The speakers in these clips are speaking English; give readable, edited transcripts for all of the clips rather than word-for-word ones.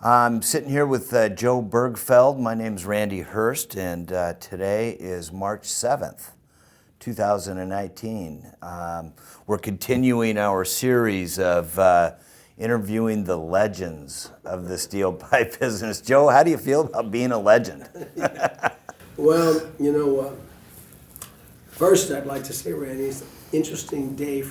I'm sitting here with Joe Bergfeld. My name's Randy Hurst, and today is March 7th, 2019. We're continuing our series of interviewing the legends of the steel pipe business. Joe, how do you feel about being a legend? Well, first I'd like to say, Randy, it's an interesting day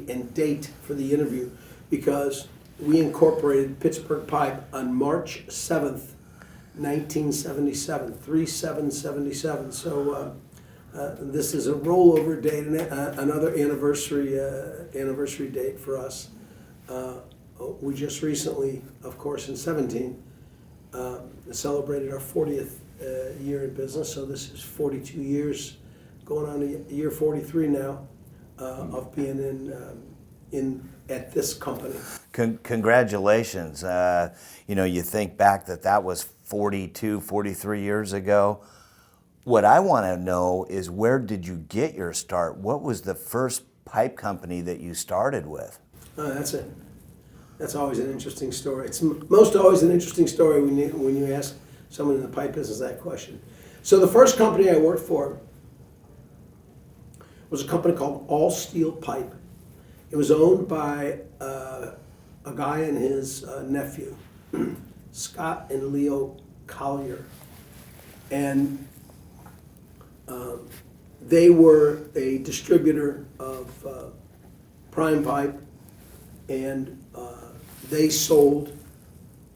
and date for the interview because we incorporated Pittsburgh Pipe on March 7th, 1977, 3/7/77. So this is a rollover date, another anniversary date for us. We just recently, of course, in 17, celebrated our 40th year in business. So this is 42 years, going on a year 43 now of being in at this company. Congratulations. You think back that was 42, 43 years ago. What I want to know is, where did you get your start? What was the first pipe company that you started with? That's always an interesting story. It's most always an interesting story when you ask someone in the pipe business that question. So the first company I worked for was a company called Steel Pipe. It was owned by a guy and his nephew, Scott and Leo Collier. And they were a distributor of prime pipe, and they sold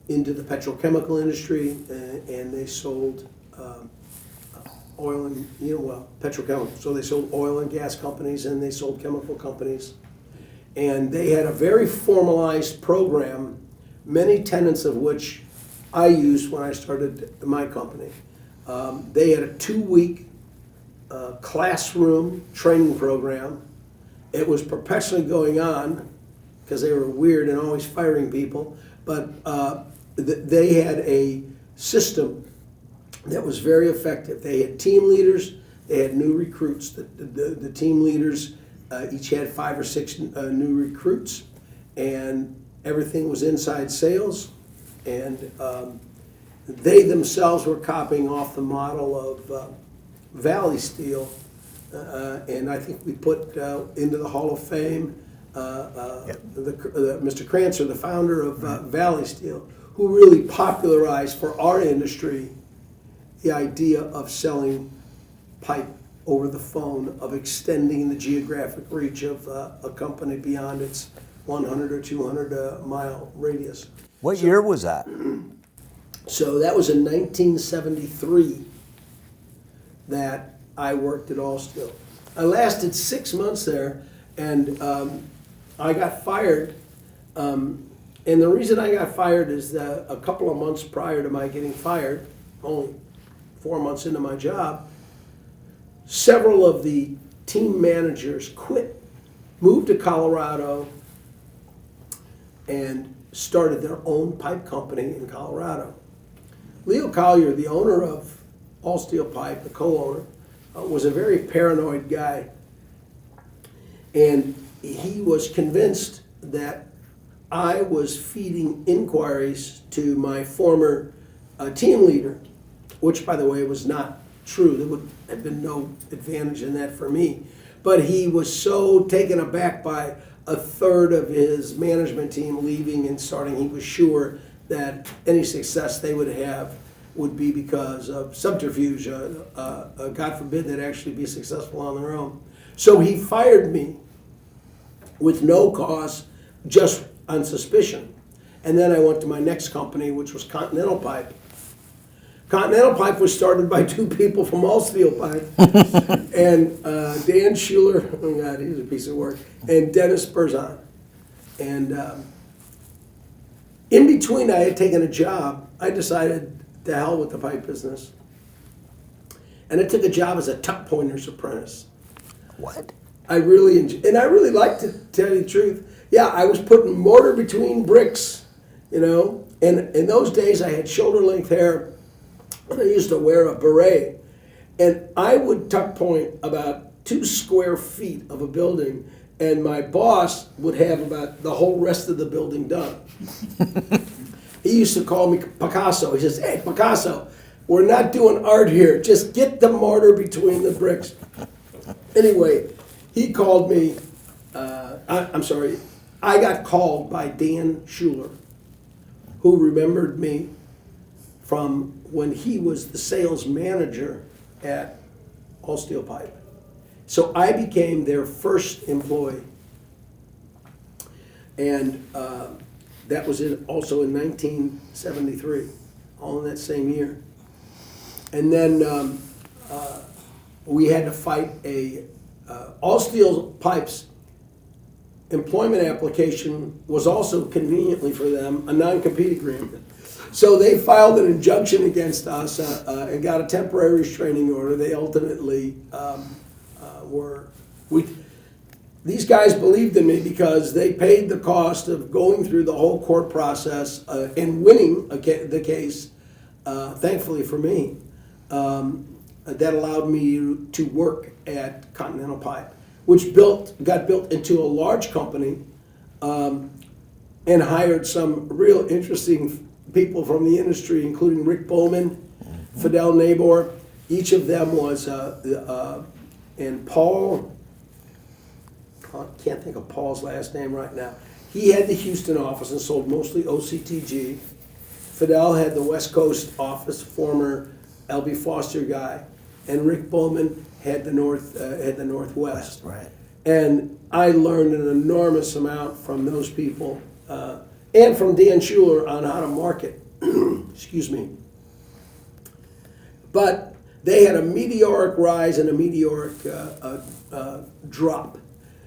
into the petrochemical industry, and they sold oil and, petrochemical. So they sold oil and gas companies, and they sold chemical companies. And they had a very formalized program, many tenets of which I used when I started my company. They had a 2-week classroom training program. It was perpetually going on because they were weird and always firing people. But they had a system that was very effective. They had team leaders, they had new recruits. The team leaders each had 5 or 6 new recruits, and everything was inside sales. And they themselves were copying off the model of Valley Steel, and I think we put into the Hall of Fame Mr. Crancer, the founder of Valley Steel, who really popularized for our industry the idea of selling pipe over the phone, of extending the geographic reach of a company beyond its 100 or 200 mile radius. What year was that? So that was in 1973 that I worked at Steel. I lasted 6 months there, and I got fired. And the reason I got fired is that a couple of months prior to my getting fired, only 4 months into my job, several of the team managers quit, moved to Colorado, and started their own pipe company in Colorado. Leo Collier, the owner of Steel Pipe, the co-owner, was a very paranoid guy. And he was convinced that I was feeding inquiries to my former team leader, which, by the way, was not true. There would have been no advantage in that for me. But he was so taken aback by a third of his management team leaving and starting, he was sure that any success they would have would be because of subterfuge. God forbid they'd actually be successful on their own. So he fired me with no cause, just on suspicion. And then I went to my next company, which was Continental Pipe. Continental Pipe was started by 2 people from Steel Pipe, and Dan Schuler, oh God, he was a piece of work, and Dennis Berzon. And in between I had taken a job. I decided to hell with the pipe business. And I took a job as a tuck pointer's apprentice. What? I really liked it, to tell you the truth. Yeah, I was putting mortar between bricks, and in those days I had shoulder length hair, and I used to wear a beret, and I would tuck point about 2 square feet of a building, and my boss would have about the whole rest of the building done. He he used to call me Picasso. He says, "Hey, Picasso, we're not doing art here. Just get the mortar between the bricks." Anyway, he called me, I'm sorry, I got called by Dan Schuler, who remembered me from when he was the sales manager at All Steel Pipe. So I became their first employee. And that was also in 1973, all in that same year. And then we had to fight All Steel Pipe's employment application was also conveniently for them a non-compete agreement. So they filed an injunction against us and got a temporary restraining order. They ultimately these guys believed in me because they paid the cost of going through the whole court process and winning the case, thankfully for me. That allowed me to work at Continental Pipe, which got built into a large company and hired some real interesting people from the industry, including Rick Bowman, Fidel Nabor. Each of them was, and Paul, I can't think of Paul's last name right now. He had the Houston office and sold mostly OCTG. Fidel had the West Coast office, former L.B. Foster guy, and Rick Bowman had the Northwest. Right. And I learned an enormous amount from those people, and from Dan Schuler on how to market. Excuse me. But they had a meteoric rise and a meteoric drop.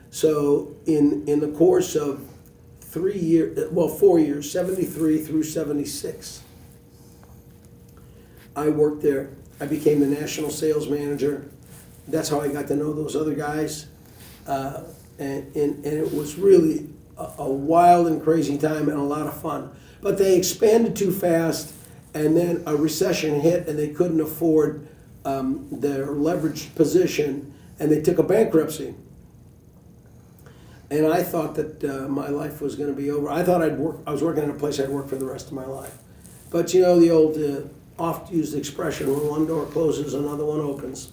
So in the course of 4 years, 73 through 76, I worked there. I became the national sales manager. That's how I got to know those other guys. And it was really a wild and crazy time and a lot of fun. But they expanded too fast, and then a recession hit, and they couldn't afford their leveraged position, and they took a bankruptcy. And I thought that my life was going to be over. I thought I was working in a place I'd work for the rest of my life. But you know the old oft-used expression, when one door closes, another one opens.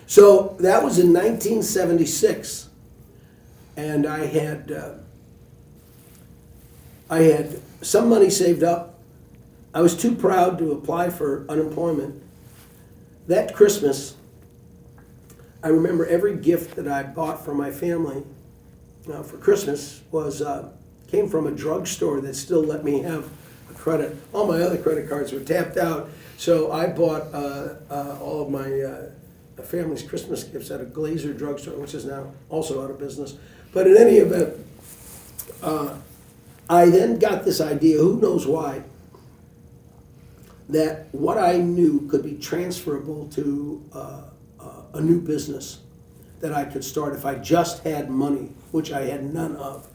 So that was in 1976, and I had some money saved up. I was too proud to apply for unemployment. That Christmas, I remember every gift that I bought for my family for Christmas came from a drugstore that still let me have a credit. All my other credit cards were tapped out, so I bought all of my family's Christmas gifts at a Glazer drugstore, which is now also out of business. But in any event, I then got this idea, who knows why, that what I knew could be transferable to a new business that I could start if I just had money, which I had none of.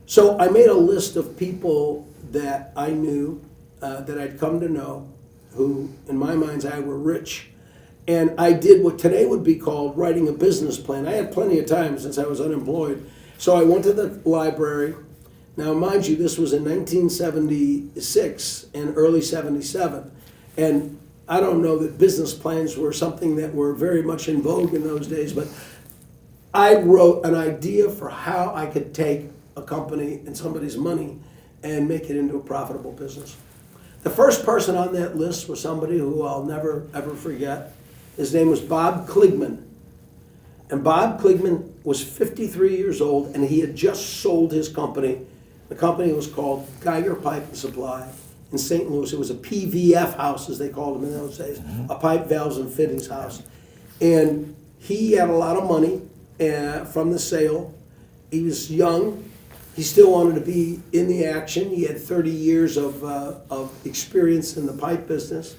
So I made a list of people that I knew, that I'd come to know, who in my mind's eye were rich. And I did what today would be called writing a business plan. I had plenty of time since I was unemployed. So I went to the library. Now, mind you, this was in 1976 and early 77. And I don't know that business plans were something that were very much in vogue in those days, but I wrote an idea for how I could take a company and somebody's money and make it into a profitable business. The first person on that list was somebody who I'll never, ever forget. His name was Bob Kligman. And Bob Kligman was 53 years old, and he had just sold his company. The company was called Geiger Pipe and Supply in St. Louis. It was a PVF house, as they called them in those days, a pipe, valves, and fittings house. And he had a lot of money from the sale. He was young. He still wanted to be in the action. He had 30 years of experience in the pipe business.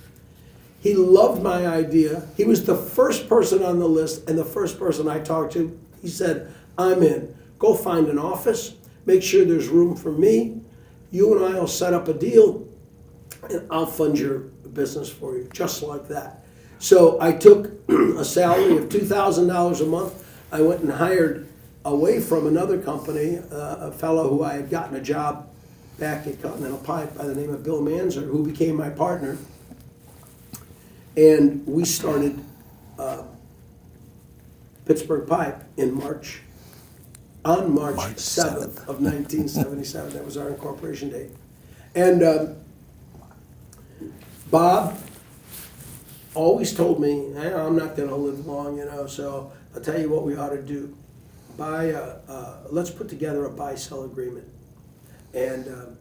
He loved my idea. He was the first person on the list and the first person I talked to. He said, "I'm in. Go find an office. Make sure there's room for me. You and I will set up a deal, and I'll fund your business for you," just like that. So I took a salary of $2,000 a month. I went and hired away from another company, a fellow who I had gotten a job back at Continental Pipe by the name of Bill Manzer, who became my partner. And we started Pittsburgh Pipe on March 7th of 1977. That was our incorporation date. And Bob always told me, I'm not going to live long, so I'll tell you what we ought to do. Let's put together a buy-sell agreement. And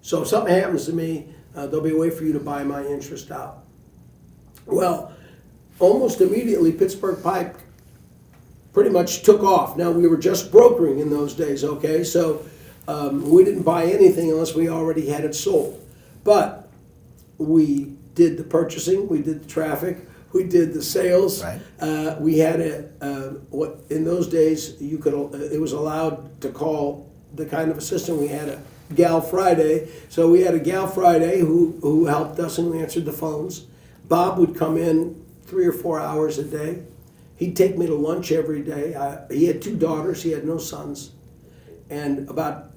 so if something happens to me, there'll be a way for you to buy my interest out. Well, almost immediately, Pittsburgh Pipe pretty much took off. Now, we were just brokering in those days, okay? So we didn't buy anything unless we already had it sold. But we did the purchasing, we did the traffic, we did the sales. Right. We had what in those days you could. It was allowed to call the kind of assistant we had a Gal Friday. So we had a Gal Friday who helped us and we answered the phones. Bob would come in 3 or 4 hours a day. He'd take me to lunch every day. He had 2 daughters. He had no sons. And about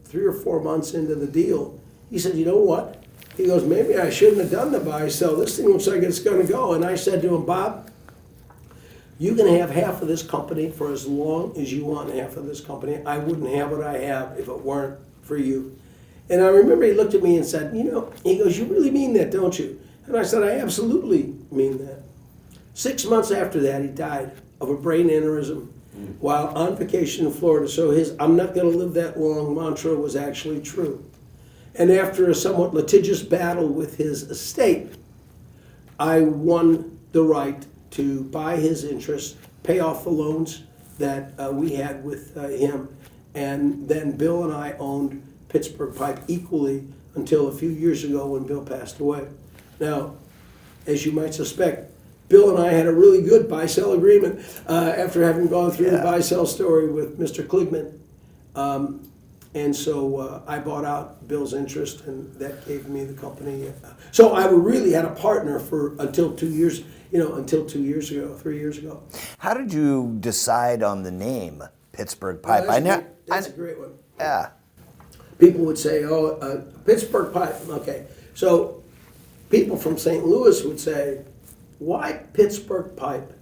3 or 4 months into the deal, he said, "You know what?" He goes, "Maybe I shouldn't have done the buy-sell. This thing looks like it's going to go." And I said to him, "Bob, you can have half of this company for as long as you want half of this company. I wouldn't have what I have if it weren't for you." And I remember he looked at me and said, he goes, "You really mean that, don't you?" And I said, "I absolutely mean that." 6 months after that, he died of a brain aneurysm while on vacation in Florida. So his "I'm not going to live that long" mantra was actually true. And after a somewhat litigious battle with his estate, I won the right to buy his interest, pay off the loans that we had with him, and then Bill and I owned Pittsburgh Pipe equally until a few years ago when Bill passed away. Now, as you might suspect, Bill and I had a really good buy-sell agreement after having gone through the buy-sell story with Mr. Kligman. And so I bought out Bill's interest, and that gave me the company. So I really had a partner for until 2 years, until 2 years ago, 3 years ago. How did you decide on the name Pittsburgh Pipe? That's a great one. Yeah. People would say, Pittsburgh Pipe. Okay. So people from St. Louis would say, "Why Pittsburgh Pipe?"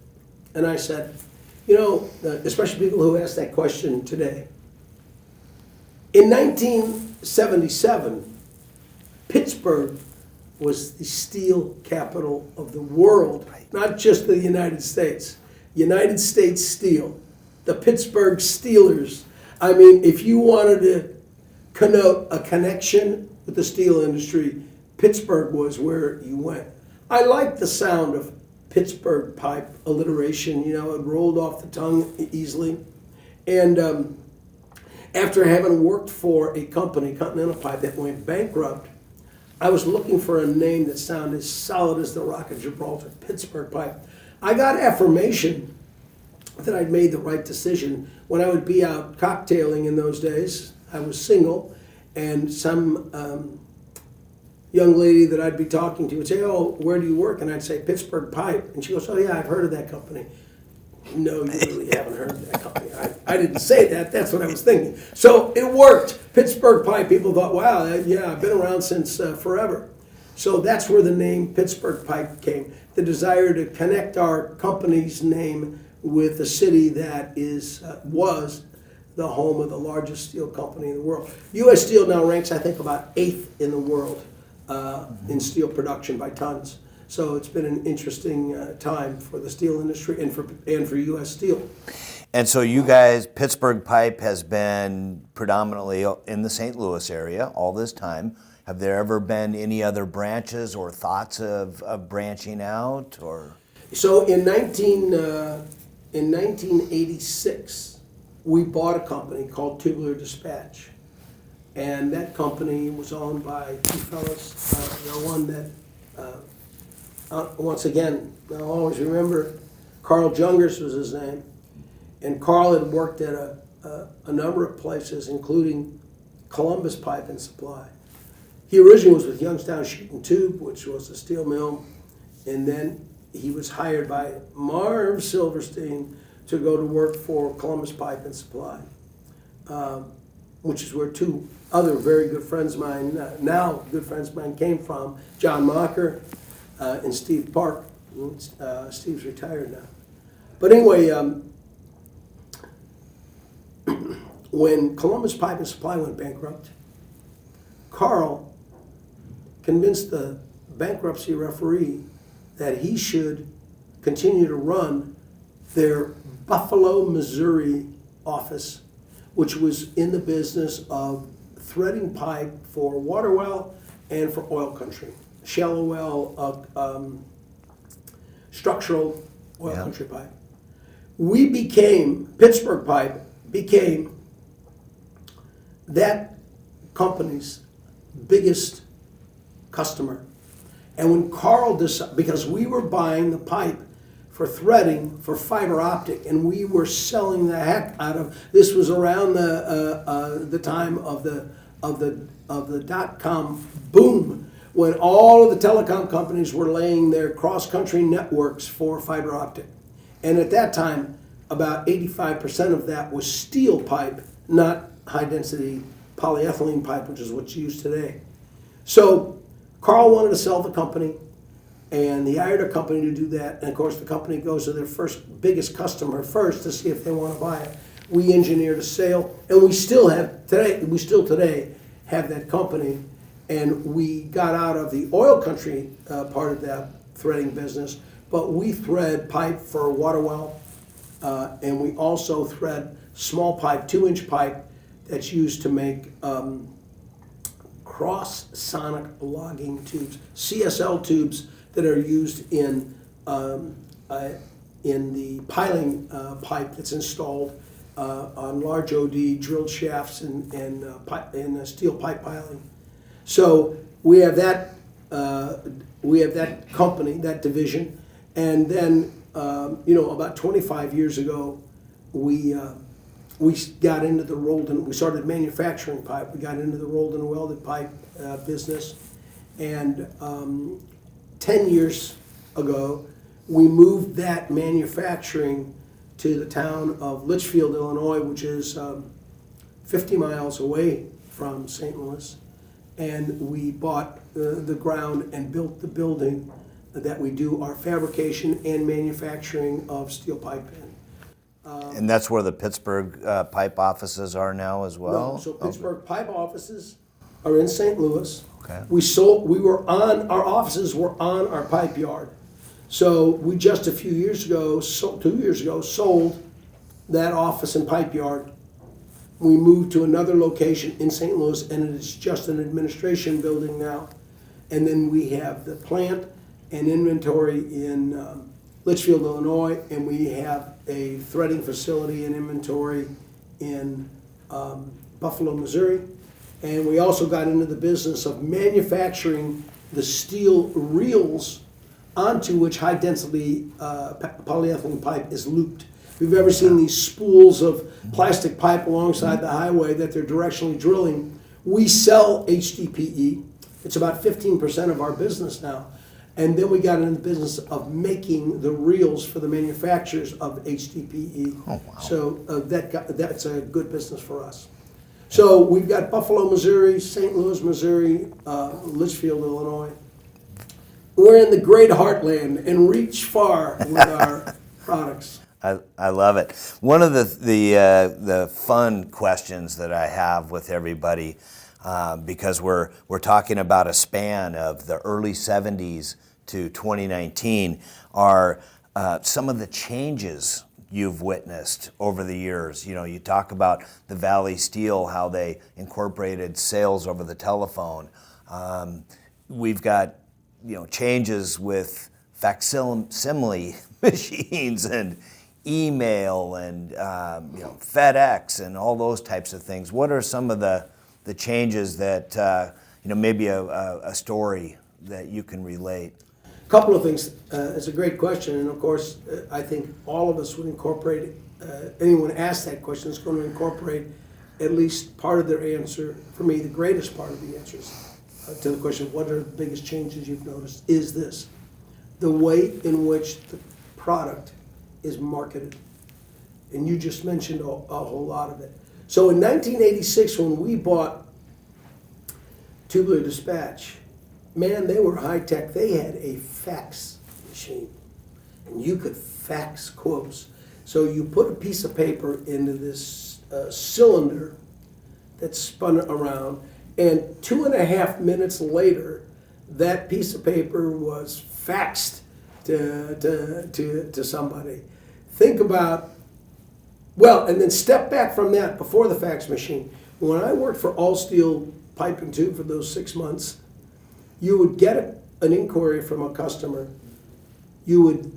And I said, especially people who ask that question today. In 1977, Pittsburgh was the steel capital of the world, not just the United States. United States Steel, the Pittsburgh Steelers. I mean, if you wanted to connote a connection with the steel industry, Pittsburgh was where you went. I like the sound of Pittsburgh Pipe alliteration. It rolled off the tongue easily. And after having worked for a company, Continental Pipe, that went bankrupt, I was looking for a name that sounded as solid as the Rock of Gibraltar, Pittsburgh Pipe. I got affirmation that I'd made the right decision when I would be out cocktailing in those days. I was single, and some young lady that I'd be talking to would say, "Oh, where do you work?" And I'd say, "Pittsburgh Pipe." And she goes, "Oh yeah, I've heard of that company." No, you really haven't heard of that company. I didn't say that. That's what I was thinking. So it worked. Pittsburgh Pipe. People thought, "Wow, yeah, I've been around since forever." So that's where the name Pittsburgh Pipe came. The desire to connect our company's name with a city that was the home of the largest steel company in the world. U.S. Steel now ranks, I think, about 8th in the world in steel production by tons. So it's been an interesting time for the steel industry and for U.S. Steel. And so you guys, Pittsburgh Pipe has been predominantly in the St. Louis area all this time. Have there ever been any other branches or thoughts of branching out? Or So in 1986, we bought a company called Tubular Dispatch. And that company was owned by 2 fellows. The one that once again, I'll always remember, Carl Jungers was his name, and Carl had worked at a number of places, including Columbus Pipe and Supply. He originally was with Youngstown Sheet and Tube, which was a steel mill, and then he was hired by Marv Silverstein to go to work for Columbus Pipe and Supply. which is where two other very good friends of mine, now good friends of mine, came from, John Mocker and Steve Park. Steve's retired now. But anyway, when Columbus Pipe and Supply went bankrupt, Carl convinced the bankruptcy referee that he should continue to run their Buffalo, Missouri office, which was in the business of threading pipe for water well and for oil country, shallow well, structural oil country pipe. Pittsburgh Pipe became that company's biggest customer. And when Carl decided, because we were buying the pipe for threading for fiber optic, and we were selling the heck out of. This was around the time of the dot-com boom, when all of the telecom companies were laying their cross-country networks for fiber optic. And at that time, about 85% of that was steel pipe, not high-density polyethylene pipe, which is what's used today. So Carl wanted to sell the company, and he hired a company to do that. And of course, the company goes to their biggest customer first to see if they want to buy it. We engineered a sale, and we still today have that company. And we got out of the oil country part of that threading business, but we thread pipe for water well, and we also thread small pipe, 2-inch pipe that's used to make cross-sonic logging tubes, CSL tubes that are used in the piling pipe that's installed on large OD drilled shafts and steel pipe piling. So we have that company, that division, and then about 25 years ago, we got into the rolled and we started manufacturing pipe. We got into the rolled and welded pipe business, and 10 years ago, we moved that manufacturing to the town of Litchfield, Illinois, which is 50 miles away from St. Louis. And we bought the ground and built the building that we do our fabrication and manufacturing of steel pipe in. And that's where the Pittsburgh Pipe offices are now as well? No, so Pittsburgh Pipe offices are in St. Louis. Okay. Our offices were on our pipe yard. So we just a few years ago, 2 years ago, sold that office and pipe yard. We moved to another location in St. Louis, and it is just an administration building now. And then we have the plant and inventory in Litchfield, Illinois, and we have a threading facility and inventory in Buffalo, Missouri. And we also got into the business of manufacturing the steel reels onto which high-density polyethylene pipe is looped. If you've ever seen these spools of plastic pipe alongside the highway that they're directionally drilling, we sell HDPE. It's about 15% of our business now. And then we got into the business of making the reels for the manufacturers of HDPE. Oh, wow. So that's a good business for us. So we've got Buffalo, Missouri, St. Louis, Missouri, Litchfield, Illinois. We're in the great heartland and reach far with our products. I love it. One of the fun questions that I have with everybody, because we're talking about a span of the early 70s to 2019, are some of the changes you've witnessed over the years. You know, you talk about the Valley Steel, how they incorporated sales over the telephone. We've got changes with facsimile machines and email and FedEx and all those types of things. What are some of the changes that maybe a story that you can relate? A couple of things. It's a great question, and of course, I think all of us would incorporate. Anyone asked that question is going to incorporate at least part of their answer. For me, the greatest part of the answers to the question, what are the biggest changes you've noticed, is this: the way in which the product is marketed. And you just mentioned a whole lot of it. So in 1986, when we bought Tubular Dispatch, man, they were high tech. They had a fax machine, and you could fax quotes. So you put a piece of paper into this cylinder that spun around, and 2.5 minutes later, that piece of paper was faxed to somebody. Think about, well, and then step back from that before the fax machine. When I worked for All Steel Pipe and Tube for those 6 months, you would get an inquiry from a customer. You would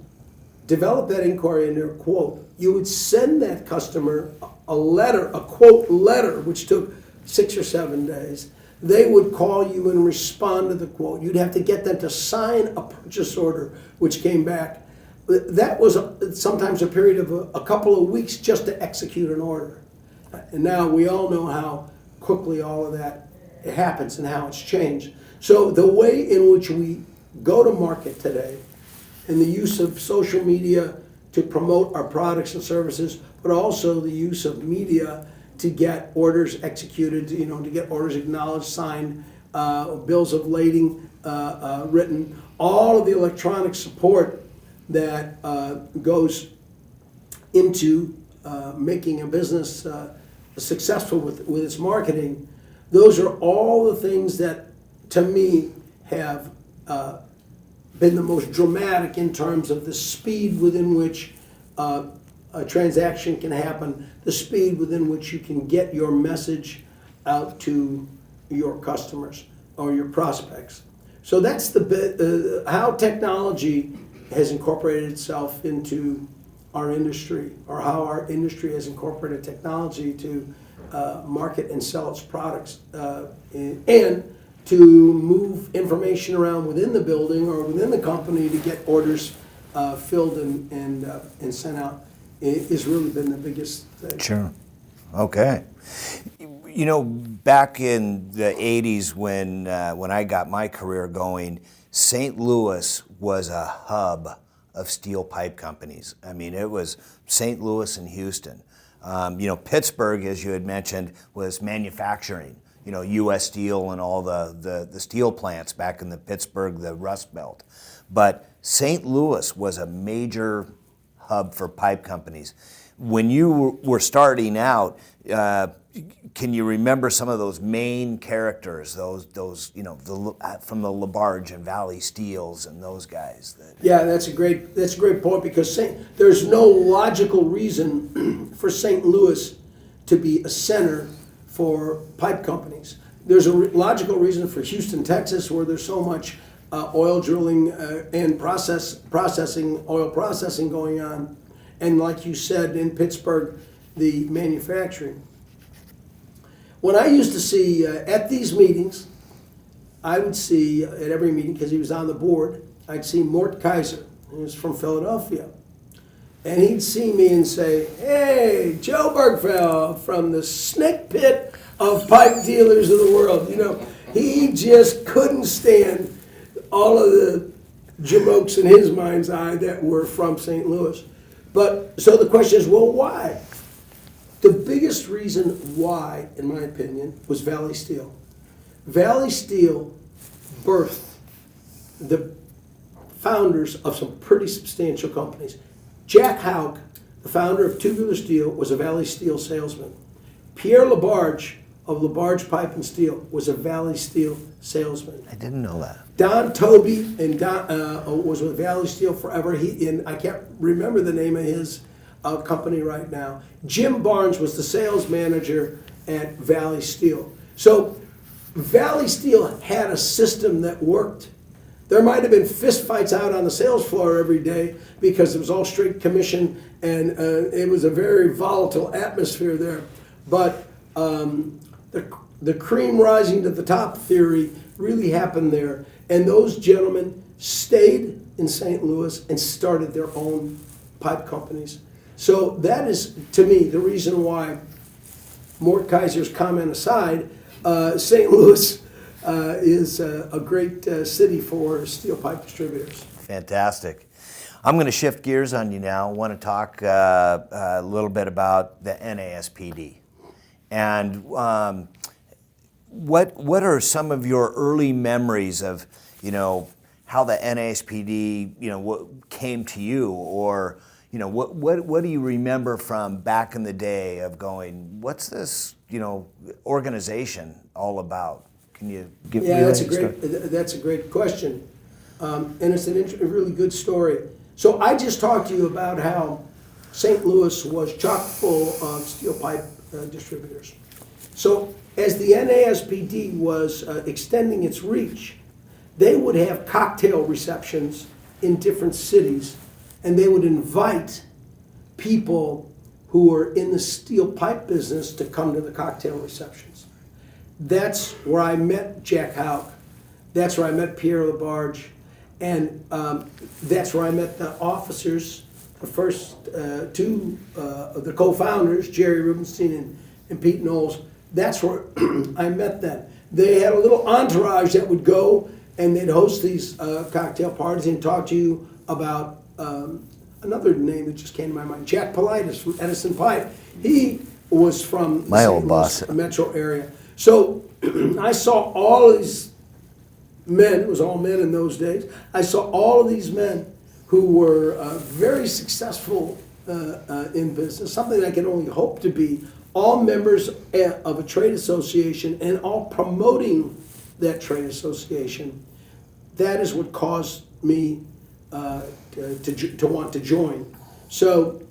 develop that inquiry into a quote. You would send that customer a letter, a quote letter, which took 6 or 7 days. They would call you and respond to the quote. You'd have to get them to sign a purchase order, which came back. That was sometimes a period of a couple of weeks just to execute an order. And now we all know how quickly all of that happens and how it's changed. So the way in which we go to market today and the use of social media to promote our products and services, but also the use of media to get orders executed, to get orders acknowledged, signed, bills of lading written, all of the electronic support that goes into making a business successful with its marketing. Those are all the things that, to me, have been the most dramatic in terms of the speed within which a transaction can happen, the speed within which you can get your message out to your customers or your prospects. So that's the bit, how technology has incorporated itself into our industry, or how our industry has incorporated technology to market and sell its products, and to move information around within the building or within the company to get orders filled and sent out. It has really been the biggest thing. Sure. Okay. Back in the 80s when I got my career going, St. Louis was a hub of steel pipe companies. I mean, it was St. Louis and Houston. Pittsburgh, as you had mentioned, was manufacturing. U.S. Steel and all the steel plants back in the Pittsburgh, the Rust Belt. But St. Louis was a major hub for pipe companies. When you were starting out, can you remember some of those main characters, those from the LaBarge and Valley Steels and those guys? Yeah, that's a great point, because there's no logical reason for St. Louis to be a center for pipe companies. There's a logical reason for Houston, Texas, where there's so much oil drilling and oil processing going on. And like you said, in Pittsburgh, the manufacturing. When I used to see at these meetings, I would see at every meeting, because he was on the board, I'd see Mort Kaiser. He was from Philadelphia. And he'd see me and say, "Hey, Joe Bergfeld from the snake pit of pipe dealers of the world." He just couldn't stand all of the jamokes in his mind's eye that were from St. Louis. But so the question is, well, why? The biggest reason why, in my opinion, was Valley Steel. Valley Steel birthed the founders of some pretty substantial companies. Jack Houck, the founder of Tubular Steel, was a Valley Steel salesman. Pierre LaBarge of LaBarge Pipe and Steel was a Valley Steel salesman. I didn't know that. Don Toby was with Valley Steel forever. I can't remember the name of his company right now. Jim Barnes was the sales manager at Valley Steel. So Valley Steel had a system that worked. There might have been fist fights out on the sales floor every day because it was all straight commission, and it was a very volatile atmosphere there. But the cream rising to the top theory really happened there. And those gentlemen stayed in St. Louis and started their own pipe companies. So that is, to me, the reason why, Mort Kaiser's comment aside, St. Louis is a great city for steel pipe distributors. Fantastic. I'm going to shift gears on you now. I want to talk a little bit about the NASPD. And what are some of your early memories of, how the NASPD, what came to you, or what do you remember from back in the day of going, what's this, organization all about? Can you give me that's a great question, and it's a really good story. So I just talked to you about how St. Louis was chock full of steel pipe distributors. So as the NASBD was extending its reach, they would have cocktail receptions in different cities, and they would invite people who were in the steel pipe business to come to the cocktail receptions. That's where I met Jack Houck. That's where I met Pierre Labarge. And that's where I met the officers, the first two of the co-founders, Jerry Rubenstein and Pete Knowles. That's where I met them. They had a little entourage that would go and they'd host these cocktail parties and talk to you about another name that just came to my mind, Jack Politis from Edison Pipe. He was from my the old boss metro area. So I saw all of these men, it was all men in those days. I saw all of these men who were very successful in business, something I can only hope to be, all members of a trade association and all promoting that trade association. That is what caused me to want to join. So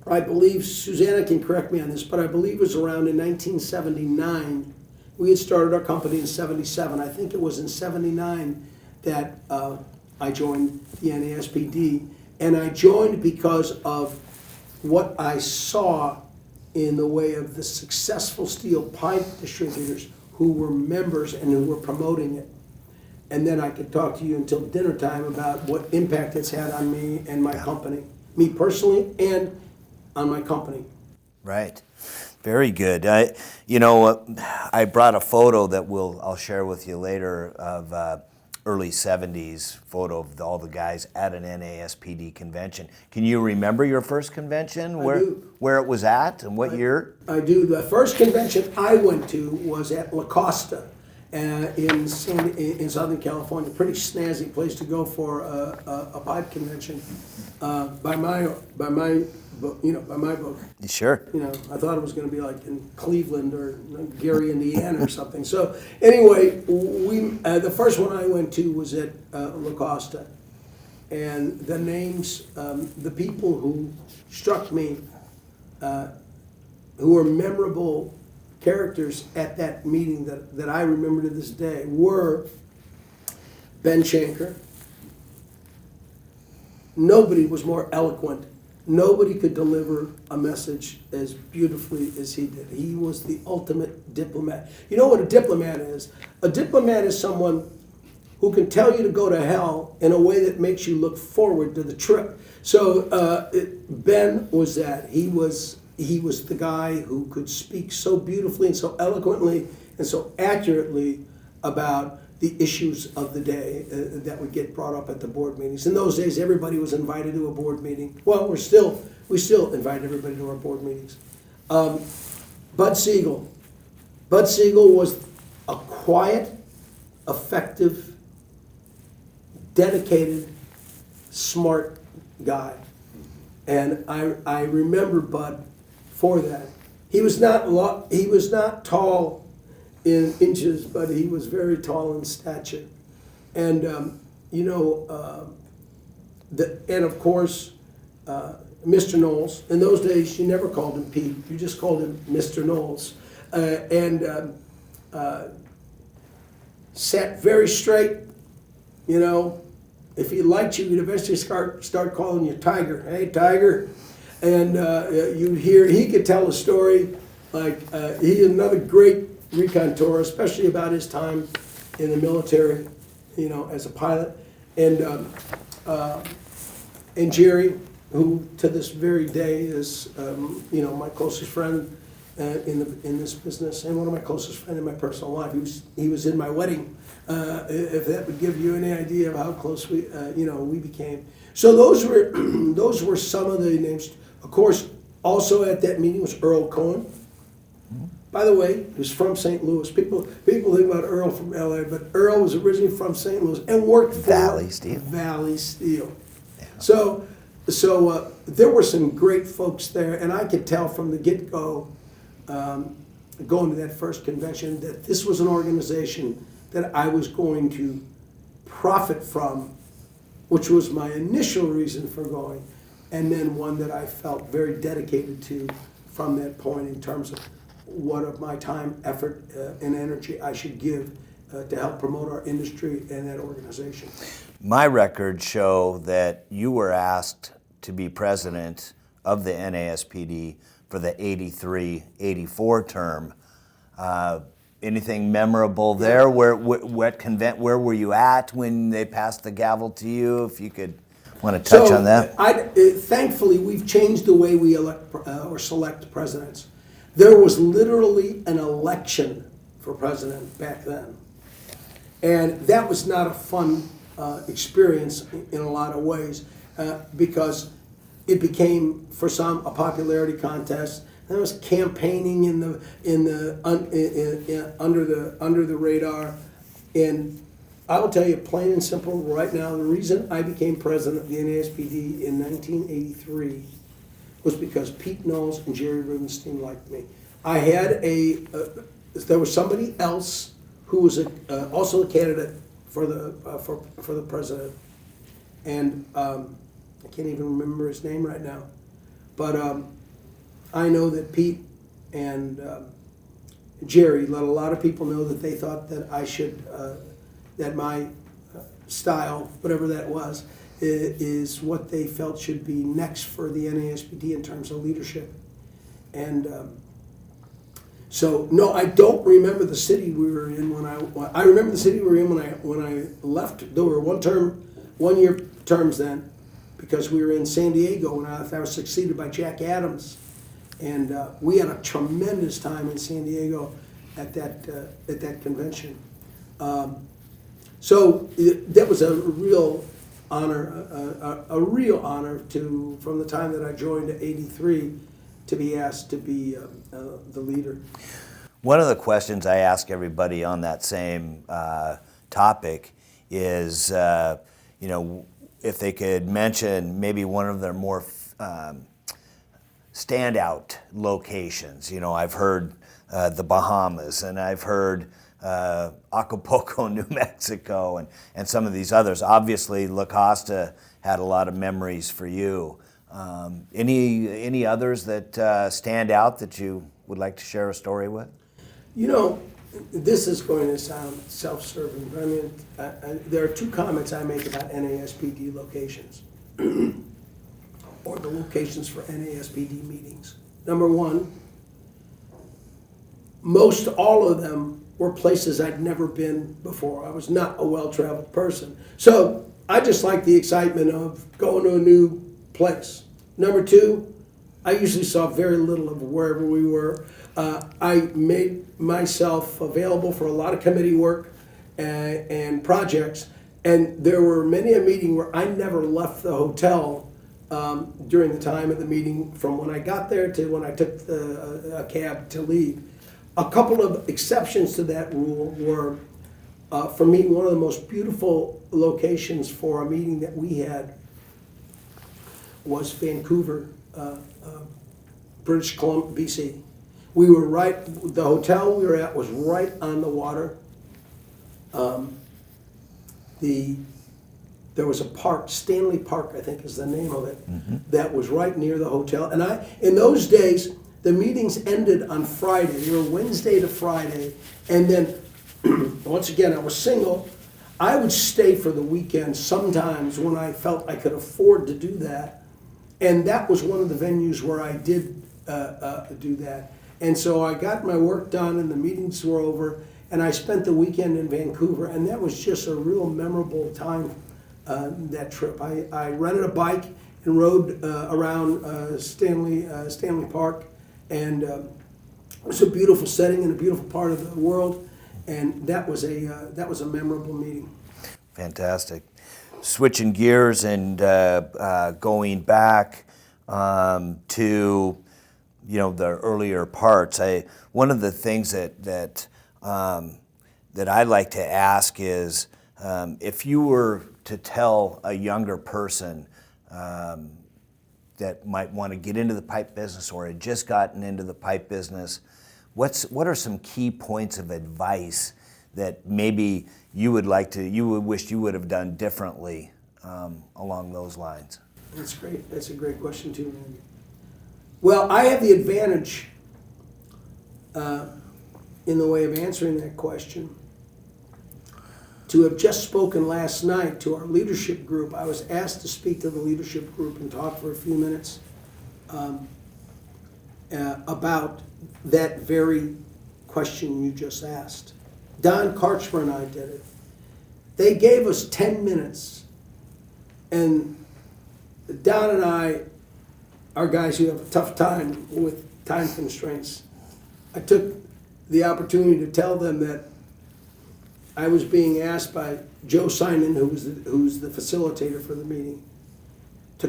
I believe, Susanna can correct me on this, but I believe it was around in 1979. We had started our company in 77. I think it was in 79 that I joined the NASBD. And I joined because of what I saw in the way of the successful steel pipe distributors who were members and who were promoting it. And then I could talk to you until dinner time about what impact it's had on me and my company, me personally and on my company. Right. Very good. I brought a photo that I'll share with you later of early 70s photo of all the guys at an NASPD convention. Can you remember your first convention? Where it was at and what year? I do. The first convention I went to was at La Costa in Southern California. Pretty snazzy place to go for a pipe convention. By my book. Sure. I thought it was going to be like in Cleveland or Gary, Indiana or something. So anyway, the first one I went to was at La Costa. And the names, the people who struck me, who were memorable characters at that meeting that I remember to this day were Ben Shanker. Nobody was more eloquent. Nobody could deliver a message as beautifully as he did. He was the ultimate diplomat. You know what a diplomat is? A diplomat is someone who can tell you to go to hell in a way that makes you look forward to the trip. So Ben was that. He was the guy who could speak so beautifully and so eloquently and so accurately about the issues of the day that would get brought up at the board meetings. In those days, everybody was invited to a board meeting. Well, we still invite everybody to our board meetings. Bud Siegel. Bud Siegel was a quiet, effective, dedicated, smart guy. And I remember Bud for that. He was not tall in inches, but he was very tall in stature. And and of course, Mr. Knowles. In those days, you never called him Pete. You just called him Mr. Knowles. Sat very straight. If he liked you, he'd eventually start calling you Tiger. Hey, Tiger. And you'd hear, he could tell a story like he another great raconteur, especially about his time in the military, as a pilot. And Jerry, who to this very day is, my closest friend in this business, and one of my closest friends in my personal life. He was in my wedding. If that would give you any idea of how close we became. So those were some of the names. Of course, also at that meeting was Earl Cohen. By the way, he was from St. Louis. People think about Earl from LA, but Earl was originally from St. Louis and worked for Valley Steel. Valley Steel. So there were some great folks there, and I could tell from the get-go, going to that first convention, that this was an organization that I was going to profit from, which was my initial reason for going, and then one that I felt very dedicated to from that point in terms of what of my time, effort, and energy I should give to help promote our industry and that organization. My records show that you were asked to be president of the NASPD for the 83-84 term. Anything memorable there? Where were you at when they passed the gavel to you? If you could want to touch on that. Thankfully, we've changed the way we elect or select presidents. There was literally an election for president back then. And that was not a fun experience in a lot of ways because it became, for some, a popularity contest. There was campaigning under the radar, and I will tell you plain and simple right now, the reason I became president of the NASBD in 1983 was because Pete Knowles and Jerry Rubenstein liked me. I had there was somebody else who was also a candidate for the president, and I can't even remember his name right now, but I know that Pete and Jerry let a lot of people know that they thought that I should, that my style, whatever that was, is what they felt should be next for the NASBD in terms of leadership. And so, no, I don't remember the city we were in I remember the city we were in when I left. There were one-year terms then, because we were in San Diego when I was succeeded by Jack Adams. And we had a tremendous time in San Diego at that convention. So that was a real honor, from the time that I joined at 83 to be asked to be the leader. One of the questions I ask everybody on that same topic is, if they could mention maybe one of their more standout locations. I've heard the Bahamas, and I've heard Acapulco, New Mexico, and some of these others. Obviously, La Costa had a lot of memories for you. Any others that stand out that you would like to share a story with? This is going to sound self-serving, but I mean, there are two comments I make about NASBD locations. Or the locations for NASBD meetings. Number one, most all of them were places I'd never been before. I was not a well-traveled person. So I just like the excitement of going to a new place. Number two, I usually saw very little of wherever we were. I made myself available for a lot of committee work and projects, and there were many a meeting where I never left the hotel during the time of the meeting, from when I got there to when I took a cab to leave. A couple of exceptions to that rule were, for me, one of the most beautiful locations for a meeting that we had was Vancouver, British Columbia, BC. We were the hotel we were at was right on the water. There was a park, Stanley Park, I think is the name of it, that was right near the hotel. And in those days, the meetings ended on Friday. They were Wednesday to Friday. And then, once again, I was single. I would stay for the weekend sometimes when I felt I could afford to do that. And that was one of the venues where I did do that. And so I got my work done and the meetings were over. And I spent the weekend in Vancouver. And that was just a real memorable time. That trip. I rented a bike and rode around Stanley Park, and it was a beautiful setting in a beautiful part of the world, and that was a memorable meeting. Fantastic. Switching gears and going back to the earlier parts. One of the things that I like to ask is, if you were to tell a younger person that might want to get into the pipe business or had just gotten into the pipe business, what are some key points of advice that maybe you would wish you would have done differently along those lines? That's great. That's a great question too, Randy. Well, I have the advantage in the way of answering that question to have just spoken last night to our leadership group. I was asked to speak to the leadership group and talk for a few minutes about that very question you just asked. Don Karchmer and I did it. They gave us 10 minutes, and Don and I are guys who have a tough time with time constraints. I took the opportunity to tell them that I was being asked by Joe Simon, who's the facilitator for the meeting, to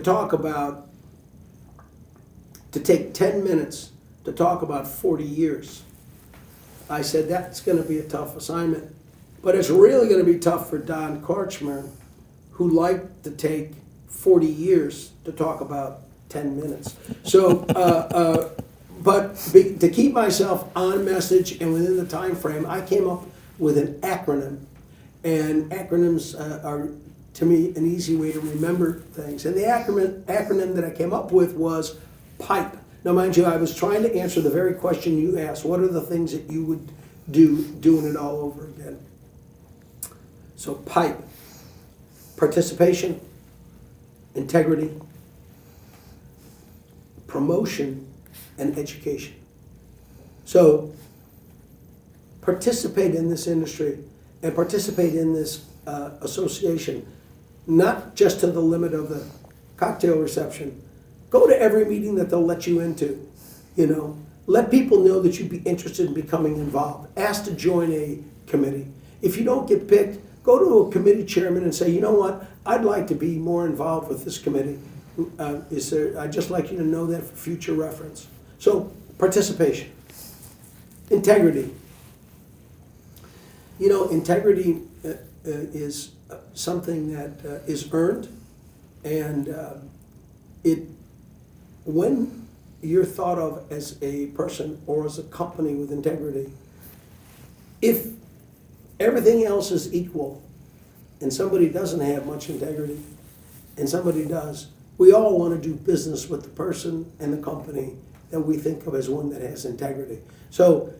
take 10 minutes to talk about 40 years. I said, that's going to be a tough assignment, but it's really going to be tough for Don Karchmer, who liked to take 40 years to talk about 10 minutes. So, to keep myself on message and within the time frame, I came up with an acronym. And acronyms are, to me, an easy way to remember things. And the acronym that I came up with was PIPE. Now, mind you, I was trying to answer the very question you asked. What are the things that you would do doing it all over again? So PIPE: participation, integrity, promotion, and education. So participate in this industry and participate in this association, not just to the limit of the cocktail reception. Go to every meeting that they'll let you into. Let people know that you'd be interested in becoming involved. Ask to join a committee. If you don't get picked, go to a committee chairman and say, you know what, I'd like to be more involved with this committee. I'd just like you to know that for future reference. So, participation. Integrity. Integrity is something that is earned, and when you're thought of as a person or as a company with integrity, if everything else is equal and somebody doesn't have much integrity and somebody does, we all want to do business with the person and the company that we think of as one that has integrity. So,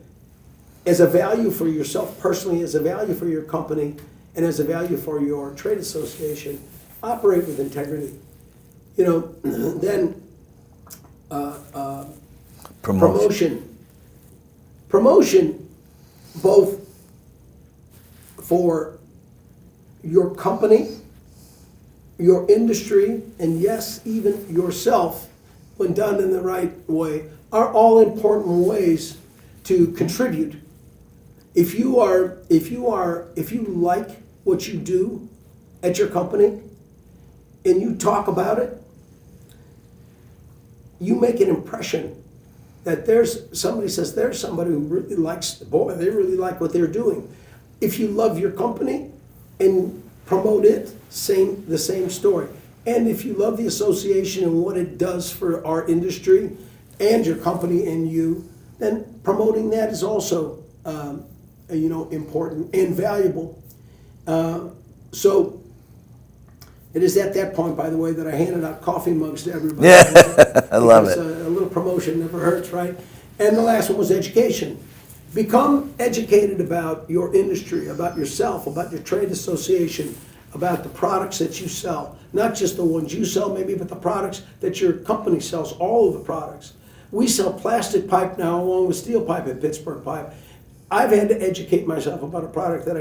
as a value for yourself personally, as a value for your company, and as a value for your trade association, operate with integrity. Then promotion. Promotion, both for your company, your industry, and yes, even yourself, when done in the right way, are all important ways to contribute. If you like what you do at your company and you talk about it, you make an impression that there's somebody who really likes, they really like what they're doing. If you love your company and promote it, the same story. And if you love the association and what it does for our industry and your company and you, then promoting that is also important and valuable. So it is at that point, by the way, that I handed out coffee mugs to everybody. Yeah, I love it. A little promotion never hurts, right? And the last one was education. Become educated about your industry, about yourself, about your trade association, about the products that you sell. Not just the ones you sell maybe, but the products that your company sells, all of the products. We sell plastic pipe now along with steel pipe at Pittsburgh Pipe. I've had to educate myself about a product that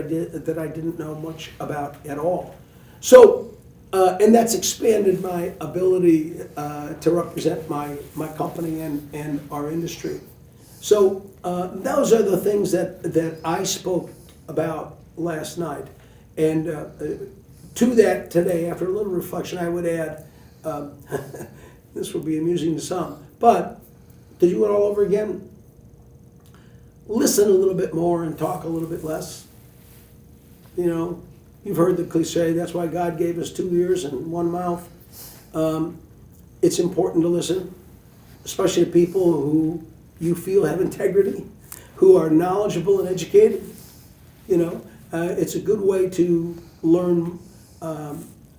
I didn't know much about at all. So, and that's expanded my ability to represent my company and our industry. So those are the things that I spoke about last night. And to that today, after a little reflection, I would add, this will be amusing to some, but to do it all over again, listen a little bit more and talk a little bit less. You know, you've heard the cliche, that's why God gave us 2 ears and 1 mouth. It's important to listen, especially to people who you feel have integrity, who are knowledgeable and educated. You know, it's a good way to learn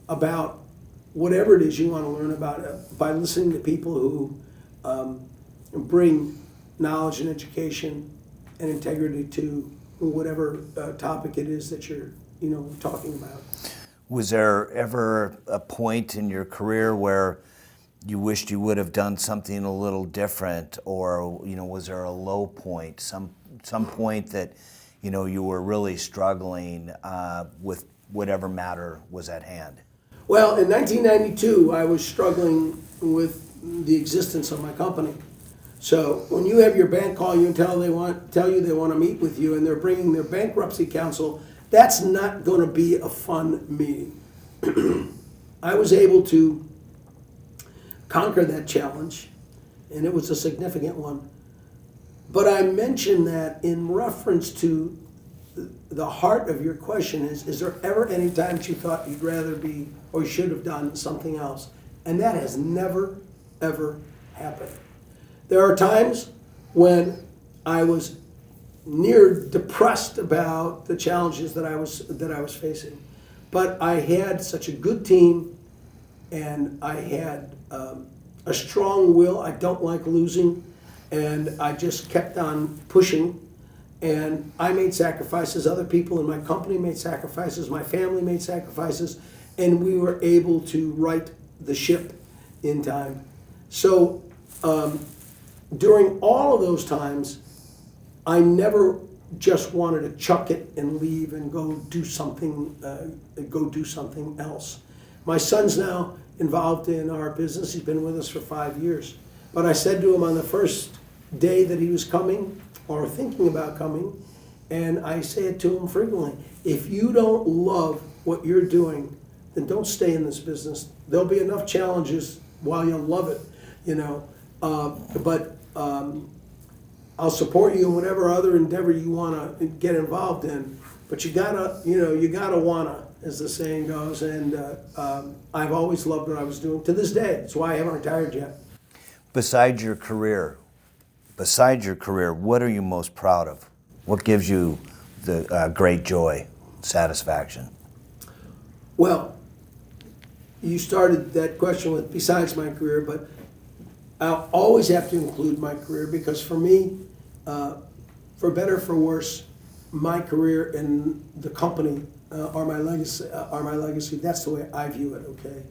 about whatever it is you want to learn about by listening to people who bring knowledge and education and integrity to whatever topic it is that you're, you know, talking about. Was there ever a point in your career where you wished you would have done something a little different, or, you know, was there a low point, some point that, you know, you were really struggling with whatever matter was at hand? Well, in 1992, I was struggling with the existence of my company. So when you have your bank call you and tell you they want to meet with you, and they're bringing their bankruptcy counsel, that's not going to be a fun meeting. I was able to conquer that challenge, and it was a significant one. But I mention that in reference to the heart of your question is there ever any times you thought you'd rather be or you should have done something else? And that has never, ever happened. There are times when I was near depressed about the challenges that I was facing. But I had such a good team, and I had a strong will. I don't like losing, and I just kept on pushing. And I made sacrifices, other people in my company made sacrifices, my family made sacrifices, and we were able to right the ship in time. So during all of those times, I never just wanted to chuck it and leave and go do something else. My son's now involved in our business. He's been with us for 5 years. But I said to him on the first day that he was coming, or thinking about coming, and I say it to him frequently, if you don't love what you're doing, then don't stay in this business. There'll be enough challenges while you love it, you know. But I'll support you in whatever other endeavor you want to get involved in. But you gotta wanna, as the saying goes. And I've always loved what I was doing to this day. That's why I haven't retired yet. Besides your career, what are you most proud of? What gives you the great joy, satisfaction? Well, you started that question with besides my career, but I'll always have to include my career, because for me, for better or for worse, my career and the company are my legacy. That's the way I view it, okay?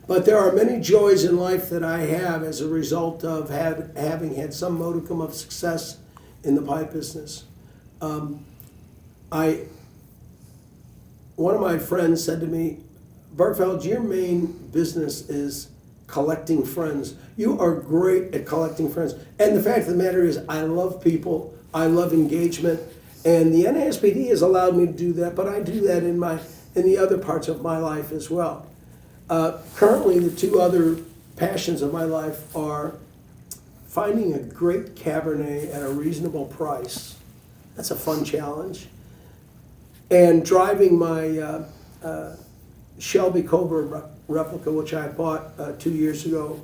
But there are many joys in life that I have as a result of having had some modicum of success in the pipe business. One of my friends said to me, Bergfeld, your main business is collecting friends. You are great at collecting friends. And the fact of the matter is, I love people, I love engagement, and the NASBD has allowed me to do that, but I do that in the other parts of my life as well. Currently, the two other passions of my life are finding a great Cabernet at a reasonable price. That's a fun challenge. And driving my Shelby Cobra replica, which I bought 2 years ago,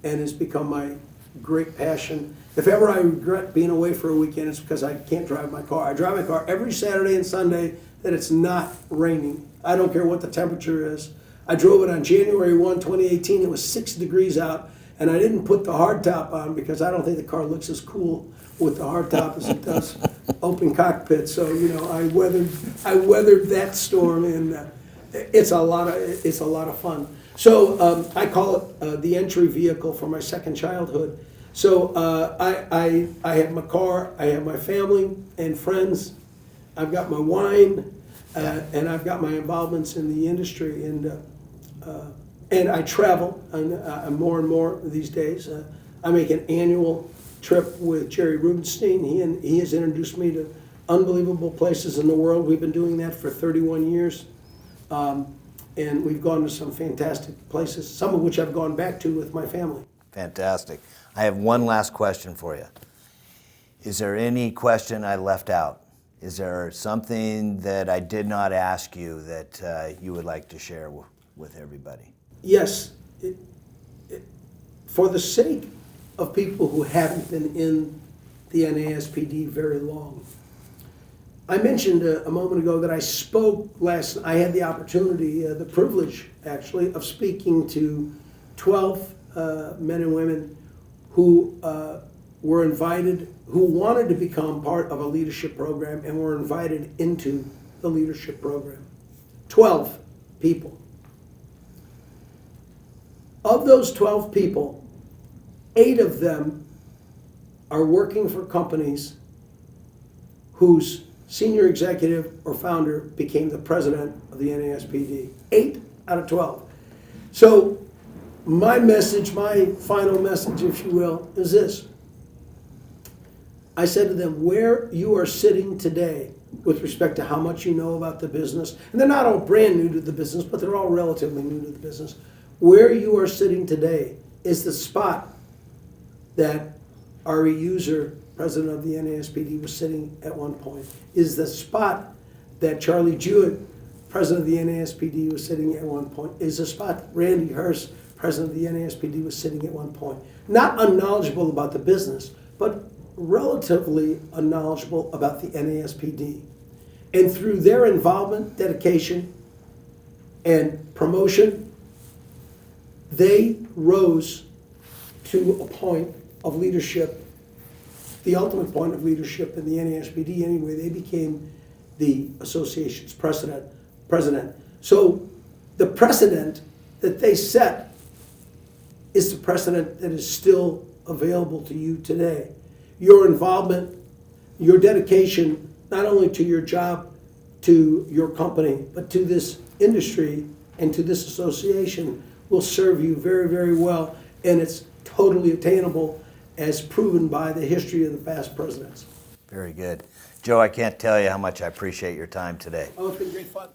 and has become my great passion. If ever I regret being away for a weekend, it's because I can't drive my car. I drive my car every Saturday and Sunday that it's not raining. I don't care what the temperature is. I drove it on January 1, 2018. It was 6 degrees out, and I didn't put the hard top on because I don't think the car looks as cool with the hard top as it does open cockpit. So, you know, I weathered that storm, and it's a lot of fun. So I call it the entry vehicle for my second childhood. So I have my car, I have my family and friends, I've got my wine, and I've got my involvements in the industry, and I travel and more these days. I make an annual trip with Jerry Rubenstein. He has introduced me to unbelievable places in the world. We've been doing that for 31 years. And we've gone to some fantastic places, some of which I've gone back to with my family. Fantastic. I have one last question for you. Is there any question I left out? Is there something that I did not ask you that you would like to share with everybody? Yes, for the sake of people who haven't been in the NASBD very long, I mentioned a moment ago that I had the opportunity, the privilege actually, of speaking to 12 men and women who were invited, who wanted to become part of a leadership program and were invited into the leadership program. 12 people. Of those 12 people, 8 of them are working for companies whose senior executive or founder became the president of the NASBD. 8 out of 12. So my message, my final message, if you will, is this. I said to them, where you are sitting today with respect to how much you know about the business, and they're not all brand new to the business, but they're all relatively new to the business. Where you are sitting today is the spot that R.E. User, president of the NASBD, was sitting at one point, is the spot that Charlie Jewett, president of the NASBD, was sitting at one point, is the spot that Randy Hurst, president of the NASBD, was sitting at one point. Not unknowledgeable about the business, but relatively unknowledgeable about the NASBD. And through their involvement, dedication, and promotion, they rose to a point of leadership, the ultimate point of leadership in the NASBD anyway. They became the association's president. So the precedent that they set is the precedent that is still available to you today. Your involvement, your dedication, not only to your job, to your company, but to this industry and to this association will serve you very, very well, and it's totally attainable as proven by the history of the past presidents. Very good. Joe, I can't tell you how much I appreciate your time today. Oh, it's been great fun.